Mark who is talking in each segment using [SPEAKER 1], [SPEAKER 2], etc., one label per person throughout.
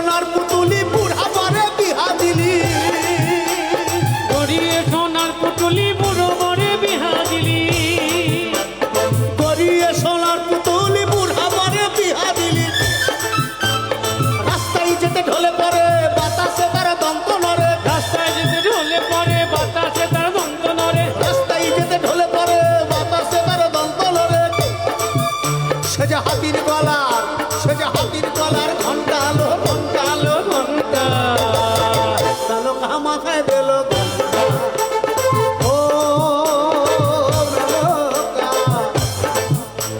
[SPEAKER 1] সোনার পুতুলি বুড়া বরে বিহা দিলি,
[SPEAKER 2] গড়িয়ে সোনার পুতুলি বুড়ো বরে বিহা দিলি,
[SPEAKER 1] গড়িয়ে সোনার পুতুলি বুড়া বরে বিহা দিলি। রাস্তায় যেতে ঢলে পড়ে বাতাসে তার দন্ত নড়ে,
[SPEAKER 2] রাস্তায় যেতে ঢলে পড়ে বাতাসে তার দন্ত নড়ে,
[SPEAKER 1] রাস্তায় যেতে ঢলে পড়ে বাতাসে তার দন্ত নড়ে। সে যে হাতির গলার, সে যে হাতির গলার ঘন্টা আলো, ঘন্টা আলো, ঘন্টা কালো কা মাথায় দিল ঘন্টা। ও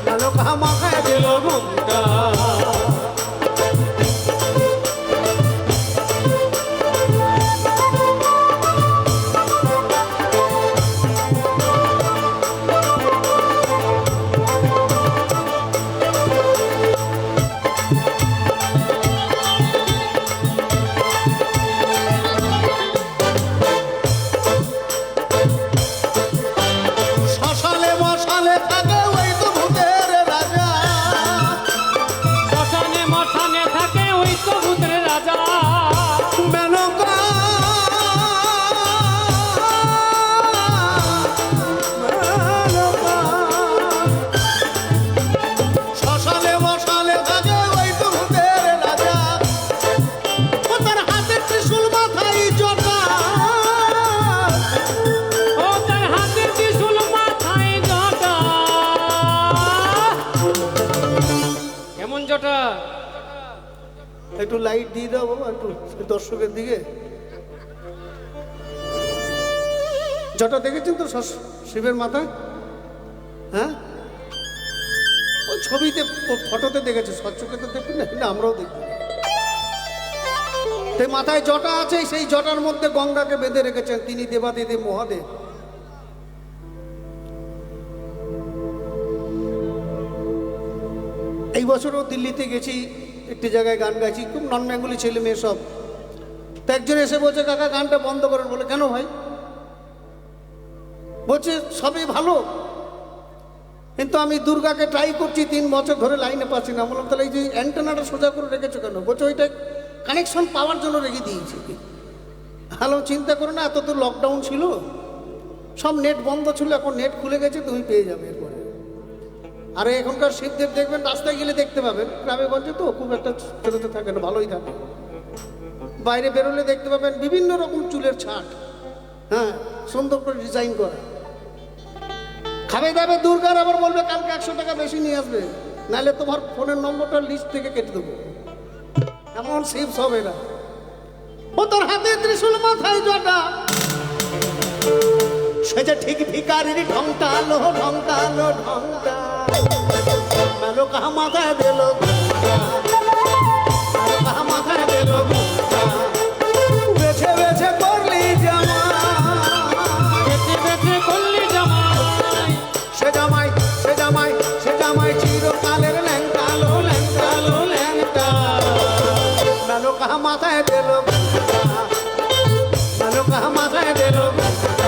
[SPEAKER 1] কালো কা মাথায় দিল ঘন্টা। শ্মশানে মশালে থাকে ওই তো ভূতের রাজা,
[SPEAKER 2] শ্মশানে মশানে থাকে ওই তো ভূতের রাজা।
[SPEAKER 1] মেনকা শ্মশানে মশালে থাকে ওই তো ভূতের রাজা। ও তার হাতে ত্রিশূল মাথায় জটা,
[SPEAKER 2] ও তার হাতে ত্রিশূল মাথায় জটা। কেমন জটা?
[SPEAKER 1] একটু লাইট দিয়ে দাও বাবা, একটু দর্শকের দিকে। জটা দেখেছেন তো শিবের মাথায়? হ্যাঁ, ওই ছবিতে ফটোতে দেখেছে, সচ্চোখে তো দেখবেন না, আমরাও দেখি। সেই মাথায় জটা আছে, সেই জটার মধ্যে গঙ্গাকে বেঁধে রেখেছেন, তিনি দেবাদিদেব মহাদেব। এই বছরও দিল্লিতে গেছি, একটি জায়গায় গান গাইছি, খুব নন বেঙ্গলি ছেলে মেয়ে সব। তো একজন এসে বলছে কাকা গানটা বন্ধ করেন। বলে কেন ভাই? বলছে সবই ভালো, কিন্তু আমি দুর্গাকে ট্রাই করছি 3 বছর ধরে, লাইনে পাচ্ছি না। বললাম তাহলে এই যে অ্যান্টেনাটা সোজা করে রেখেছো কেন? বলছে ওইটা কানেকশন পাওয়ার জন্য রেখে দিয়েছি। হ্যালো, চিন্তা করো না, এত তো লকডাউন ছিল, সব নেট বন্ধ ছিল, এখন নেট খুলে গেছে, তুমি পেয়ে যাবে এরপরে। আর এখনকার শিবদেব দেখবেন রাস্তায় গেলে দেখতে পাবেন, গ্রামে গঞ্জে তো খুব একটা ছোটোতে থাকে না, ভালোই থাকে। বাইরে বেরোলে দেখতে পাবেন বিভিন্ন রকম চুলের ছাট, হ্যাঁ, সুন্দর করে ডিজাইন করা। খাবে দাবে দুর্গার, আবার বলবে কালকে 100 টাকা বেশি নিয়ে আসবে, নাহলে তোমার ফোনের নম্বরটা লিস্ট থেকে কেটে দেবো। এমন শিব সব এরা। ও তোর হাতে ত্রিশূল মাথায় জটা, সে যে ঠিক ভিকারির ঢংটা আলো, ঢংটা আলো, ঢংটা মেলো কাহা মাথায় দিল ঘুমটা, মেলো কাহা মাথায় দিল ঘুমটা। বেছে বেছে করলি জামা,
[SPEAKER 2] বেঁচে বেঁচে করলি জামাই,
[SPEAKER 1] সে জামাই, সে জামাই, সে জামাই চিরকালের ল্যাংটা লো, ল্যাংটা লো, ল্যাংটা মেলো কাহা মাথায় দিল ঘুমটা, মেলো কাহা মাথায় দিল ঘুমটা।